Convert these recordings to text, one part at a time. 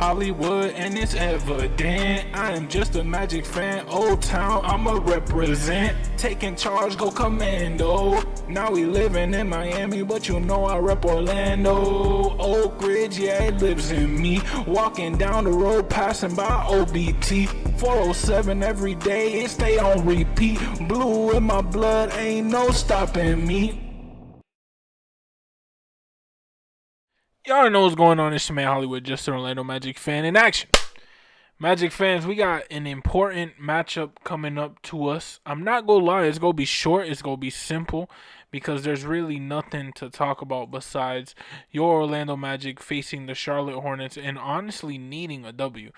Hollywood and it's evident. I am just a Magic fan, Old Town, I'ma represent. Taking charge, go commando. Now we living in Miami, but you know I rep Orlando. Oak Ridge, yeah, it lives in me. Walking down the road, passing by OBT. 407 every day, it stay on repeat. Blue in my blood, ain't no stopping me. Y'all know what's going on. It's your man Hollywood, just an Orlando Magic fan in action. Magic fans, we got an important matchup coming up to us. I'm not gonna lie, it's gonna be short, it's gonna be simple, because there's really nothing to talk about besides your Orlando Magic facing the Charlotte Hornets and honestly needing a W.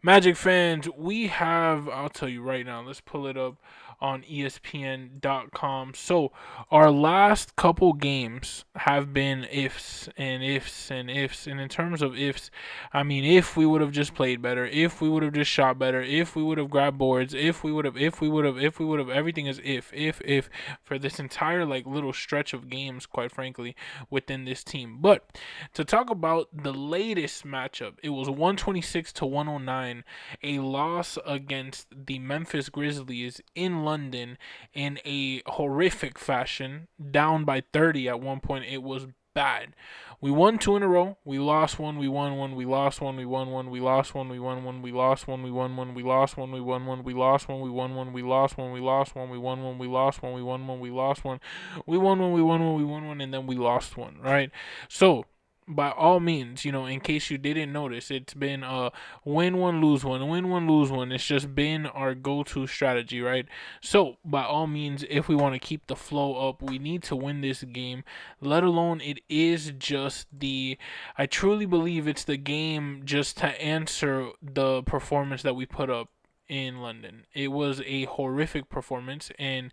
Magic fans, we have, I'll tell you right now, let's pull it up on ESPN.com. So, our last couple games have been ifs and ifs and ifs. And in terms of ifs, I mean, if we would have just played better, if we would have just shot better, if we would have grabbed boards, if we would have, everything is if, for this entire, like, little stretch of games, quite frankly, within this team. But to talk about the latest matchup, it was 126 to 109, a loss against the Memphis Grizzlies in London in a horrific fashion, down by 30 at one point. It was bad. We won 2 in a row. We lost one. We won one. We lost one. We won one. We lost one. We won one. We lost one. We won one. We lost one. We won one. We lost one. We won one. We lost one. We lost one. We won one. We lost one. We won one. We lost one. We won one. We won one. We won one. And then we lost one. Right. So, by all means, in case you didn't notice, it's been win one, lose one, win one, lose one. It's just been our go-to strategy, right? So, by all means, if we want to keep the flow up, we need to win this game, let alone it is just I truly believe it's the game just to answer the performance that we put up in London. It was a horrific performance, and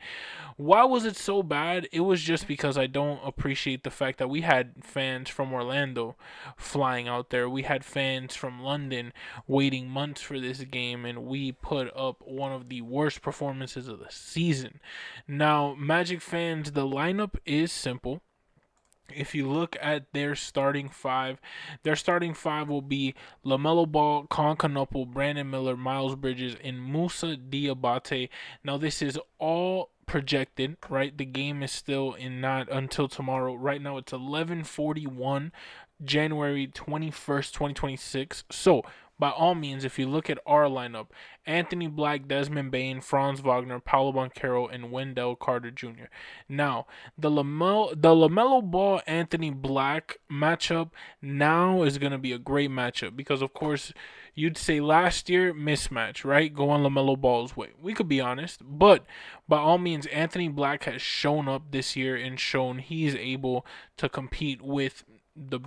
why was it so bad? It was just because I don't appreciate the fact that we had fans from Orlando flying out there. We had fans from London waiting months for this game, and we put up one of the worst performances of the season. Now, Magic fans, the lineup is simple. If you look at their starting five will be LaMelo Ball, Concanopoulos, Brandon Miller, Miles Bridges, and Moussa Diabate. Now, this is all projected, right? The game is still not until tomorrow. Right now, it's 11:41, January 21st, 2026. So, by all means, if you look at our lineup, Anthony Black, Desmond Bane, Franz Wagner, Paolo Banchero, and Wendell Carter Jr. Now, the LaMelo Ball Anthony Black matchup now is going to be a great matchup because, of course, you'd say last year mismatch, right? Going LaMelo Ball's way. We could be honest, but by all means, Anthony Black has shown up this year and shown he's able to compete with the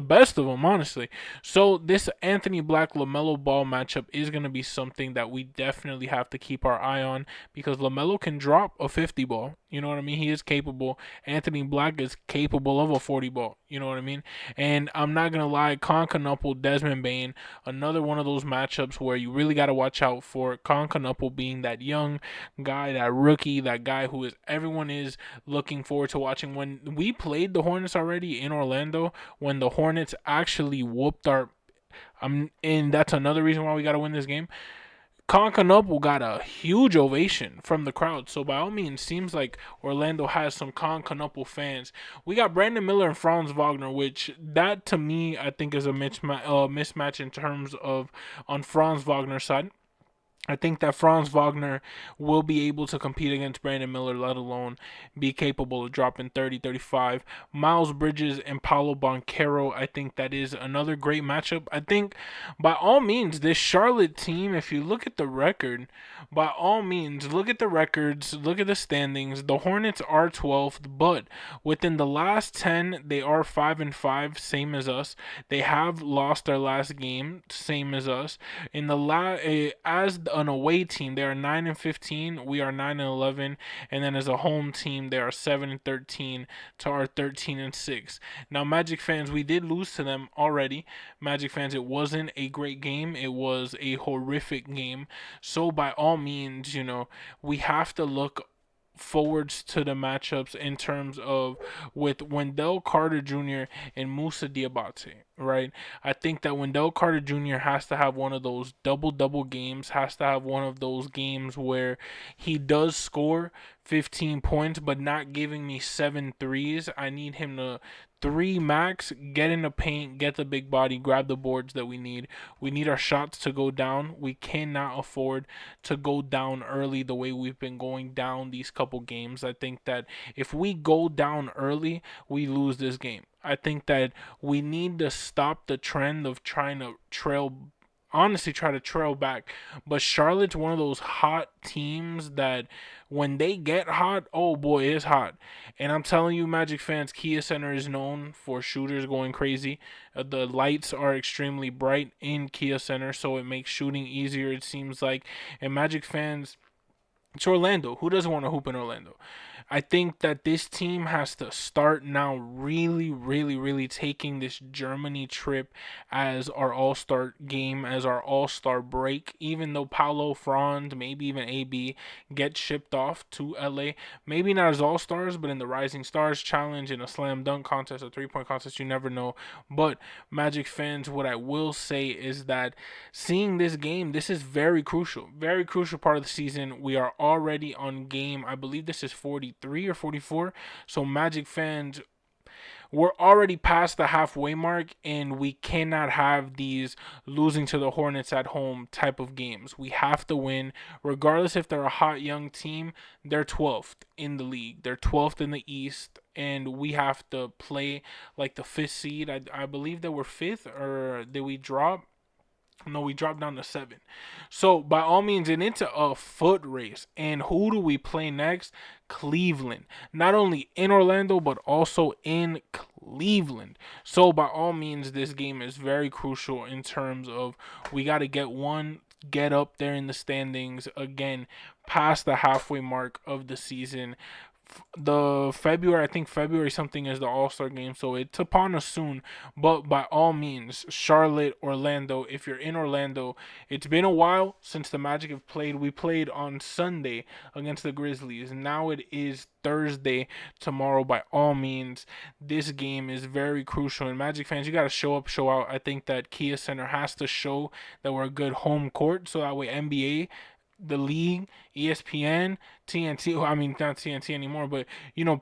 best of them, honestly. So this Anthony Black LaMelo Ball matchup is going to be something that we definitely have to keep our eye on because LaMelo can drop a 50 ball. You know what I mean? He is capable. Anthony Black is capable of a 40 ball. You know what I mean? And I'm not going to lie, Concanopoulos, Desmond Bane, another one of those matchups where you really got to watch out for Concanopoulos being that young guy, that rookie, that guy who everyone is looking forward to watching. When we played the Hornets already in Orlando, when the Hornets actually whooped and that's another reason why we got to win this game. Concanopoulos got a huge ovation from the crowd. So by all means, seems like Orlando has some Concanopoulos fans. We got Brandon Miller and Franz Wagner, which that to me I think is a mismatch in terms of on Franz Wagner's side. I think that Franz Wagner will be able to compete against Brandon Miller, let alone be capable of dropping 30, 35. Miles Bridges and Paolo Banchero, I think that is another great matchup. I think, by all means, this Charlotte team, if you look at the record, by all means, look at the records, look at the standings. The Hornets are 12th, but within the last 10, they are 5-5, same as us. They have lost their last game, same as us. In the as an away team, they are 9-15. We are 9-11, and then as a home team, they are 7-13 to our 13-6. Now, Magic fans, we did lose to them already. Magic fans, it wasn't a great game. It was a horrific game. So, by all means, we have to look forwards to the matchups in terms of with Wendell Carter Jr. and Moussa Diabate. right? I think that Wendell Carter Jr. has to have one of those double games, has to have one of those games where he does score 15 points, but not giving me 7 threes. I need him to three max, get in the paint, get the big body, grab the boards that we need. We need our shots to go down. We cannot afford to go down early the way we've been going down these couple games. I think that if we go down early, we lose this game. I think that we need to stop the trend of trying to try to trail back. But Charlotte's one of those hot teams that when they get hot, oh boy, it's hot. And I'm telling you, Magic fans, Kia Center is known for shooters going crazy. The lights are extremely bright in Kia Center, so it makes shooting easier, it seems like. And Magic fans, it's Orlando. Who doesn't want to hoop in Orlando? I think that this team has to start now really taking this Germany trip as our all-star game, as our all-star break. Even though Paulo, Franz, maybe even AB get shipped off to LA. Maybe not as all-stars, but in the Rising Stars Challenge, in a slam dunk contest, a three-point contest, you never know. But Magic fans, what I will say is that seeing this game, this is very crucial. Very crucial part of the season. We are already on game, I believe this is 43 or 44. So Magic fans, we're already past the halfway mark, and we cannot have these losing to the Hornets at home type of games. We have to win, regardless if they're a hot young team. They're 12th in the league. They're 12th in the East, and we have to play like the 5th seed. I believe that we're 5th, or did we drop? No, we dropped down to 7. So by all means, and it's a foot race. And who do we play next? Cleveland. Not only in Orlando, but also in Cleveland. So by all means, this game is very crucial in terms of we got to get up there in the standings again, past the halfway mark of the season. The February, I think February something is the All-Star game, so it's upon us soon. But by all means, Charlotte, Orlando, if you're in Orlando, it's been a while since the Magic have played. We played on Sunday against the Grizzlies. Now it is Thursday tomorrow. By all means, this game is very crucial. And Magic fans, you got to show up, show out. I think that Kia Center has to show that we're a good home court, so that way NBA, the league, ESPN, TNT, I mean not TNT anymore, but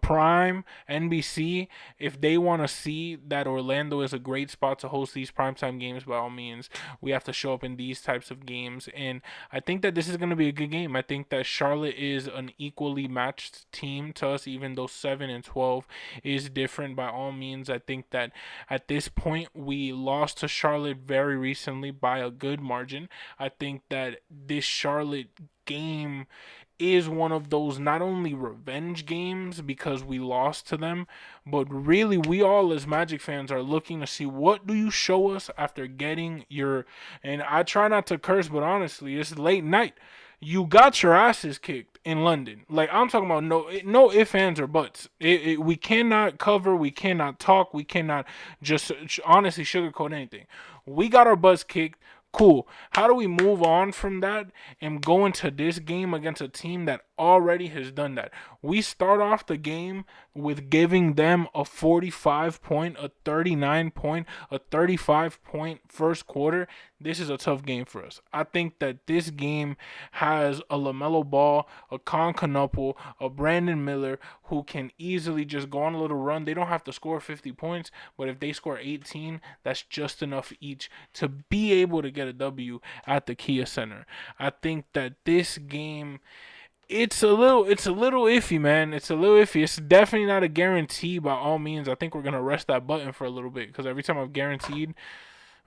Prime, NBC, if they want to see that Orlando is a great spot to host these primetime games, by all means, we have to show up in these types of games. And I think that this is going to be a good game. I think that Charlotte is an equally matched team to us, even though 7 and 12 is different. By all means, I think that at this point we lost to Charlotte very recently by a good margin. I think that this Charlotte game is one of those not only revenge games because we lost to them, but really we all as Magic fans are looking to see what do you show us after getting your, and I try not to curse, but honestly, it's late night. You got your asses kicked in London. Like, I'm talking about no ifs, ands, or buts. We cannot cover, we cannot talk, we cannot just honestly sugarcoat anything. We got our butts kicked. Cool. How do we move on from that and go into this game against a team that already has done that? We start off the game with giving them a 45 point, a 39 point, a 35 point first quarter. This is a tough game for us. I think that this game has a LaMelo Ball, a Con Canuple, a Brandon Miller who can easily just go on a little run. They don't have to score 50 points, but if they score 18, that's just enough each to be able to get a W at the Kia Center. I think that this game, it's a little iffy, man. It's a little iffy. It's definitely not a guarantee by all means. I think we're gonna rest that button for a little bit because every time I've guaranteed,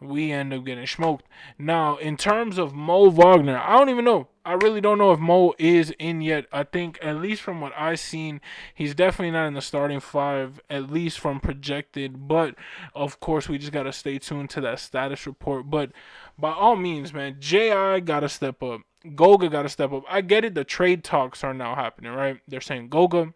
we end up getting smoked. Now, in terms of Mo Wagner, I don't even know. I really don't know if Mo is in yet. I think, at least from what I've seen, he's definitely not in the starting 5, at least from projected. But, of course, we just got to stay tuned to that status report. But, by all means, man, J.I. got to step up. Goga got to step up. I get it. The trade talks are now happening, right? They're saying Goga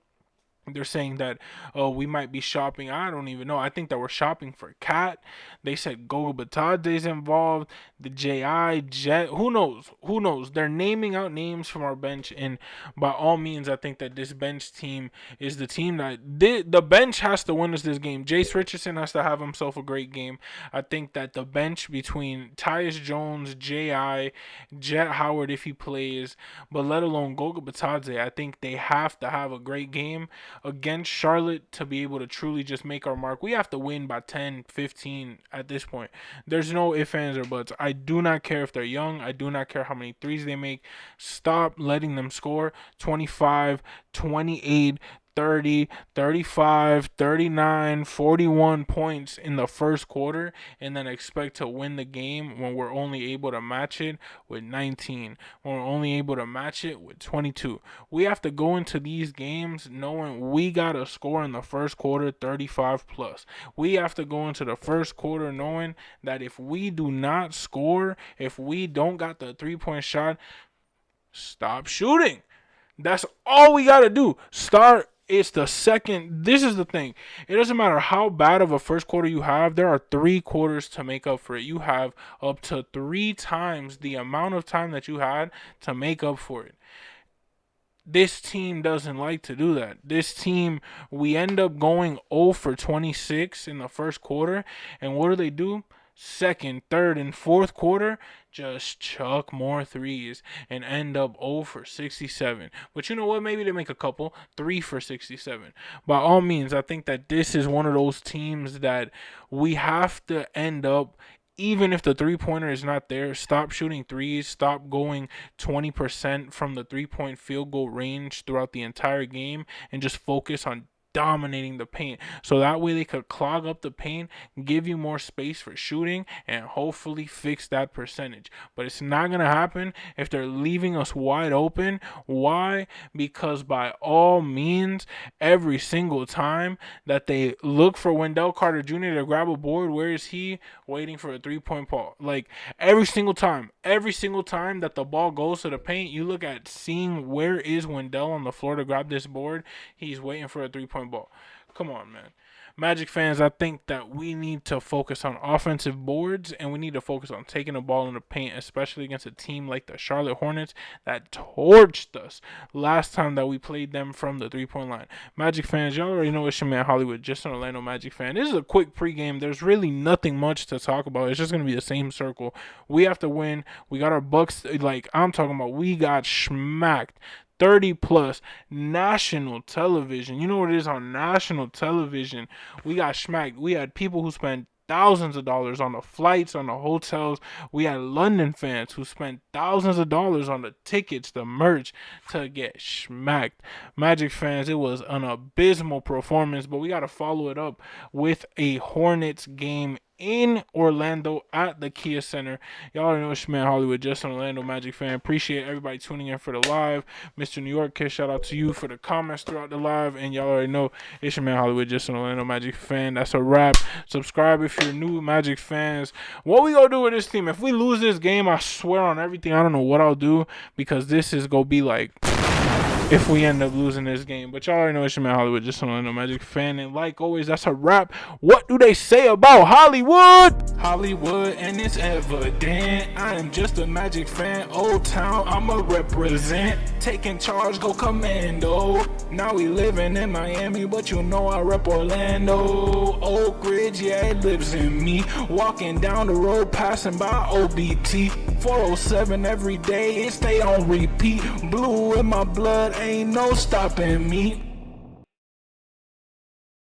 They're saying that, oh, we might be shopping. I don't even know. I think that we're shopping for Cat. They said Goga Batade's involved. The J.I. Jet. Who knows? Who knows? They're naming out names from our bench. And by all means, I think that this bench team is the team that the bench has to win us this game. Jace Richardson has to have himself a great game. I think that the bench between Tyus Jones, J.I., Jet Howard, if he plays, but let alone Goga Batadze, I think they have to have a great game against Charlotte to be able to truly just make our mark. We have to win by 10, 15 at this point. There's no ifs, ands, or buts. I do not care if they're young. I do not care how many threes they make. Stop letting them score 25, 28, 30, 35, 39, 41 points in the first quarter and then expect to win the game when we're only able to match it with 19, when we're only able to match it with 22. We have to go into these games knowing we got to score in the first quarter 35 plus. We have to go into the first quarter knowing that if we do not score, if we don't got the 3-point shot, stop shooting. That's all we got to do. Start. It's the second. This is the thing. It doesn't matter how bad of a first quarter you have. There are 3 quarters to make up for it. You have up to 3 times the amount of time that you had to make up for it. This team doesn't like to do that. This team, we end up going 0 for 26 in the first quarter. And what do? Second, third, and fourth quarter, just chuck more threes and end up 0 for 67. But you know what? Maybe they make a couple. 3 for 67. By all means, I think that this is one of those teams that we have to end up, even if the 3-pointer is not there, stop shooting threes, stop going 20% from the 3-point field goal range throughout the entire game, and just focus on dominating the paint, so that way they could clog up the paint, give you more space for shooting, and hopefully fix that percentage. But it's not going to happen if they're leaving us wide open. Why? Because by all means, every single time that they look for Wendell Carter Jr. to grab a board, where is he? Waiting for a 3-point ball. Like every single time that the ball goes to the paint, you look at seeing where is Wendell on the floor to grab this board. He's waiting for a 3-point ball. Come on, man. Magic fans, I think that we need to focus on offensive boards, and we need to focus on taking the ball in the paint, especially against a team like the Charlotte Hornets that torched us last time that we played them from the 3-point line. Magic fans, y'all already know it's your man Hollywood, just an Orlando Magic fan. This is a quick pregame. There's really nothing much to talk about. It's just going to be the same circle. We have to win. We got our Bucks. Like I'm talking about, we got smacked. 30 plus national television. You know what it is on national television? We got smacked. We had people who spent thousands of dollars on the flights, on the hotels. We had London fans who spent thousands of dollars on the tickets, the merch, to get smacked. Magic fans, it was an abysmal performance, but we got to follow it up with a Hornets game in Orlando at the Kia Center. Y'all already know it's your man Hollywood, just an Orlando Magic fan. Appreciate everybody tuning in for the live. Mr. New York Kid, shout out to you for the comments throughout the live. And y'all already know it's your man Hollywood, just an Orlando Magic fan. That's a wrap. Subscribe if you're new Magic fans. What we gonna do with this team? If we lose this game, I swear on everything, I don't know what I'll do, because this is gonna be like, if we end up losing this game. But y'all already know it's your man Hollywood, just an Orlando Magic fan. And like always, that's a wrap. What do they say about Hollywood? Hollywood, and it's evident. I am just a Magic fan. Old Town, I'ma represent. Taking charge, go commando. Now we living in Miami, but you know I rep Orlando. Oak Ridge, yeah, it lives in me. Walking down the road, passing by OBT. 407 every day, it stay on repeat. Blue in my blood, ain't no stopping me.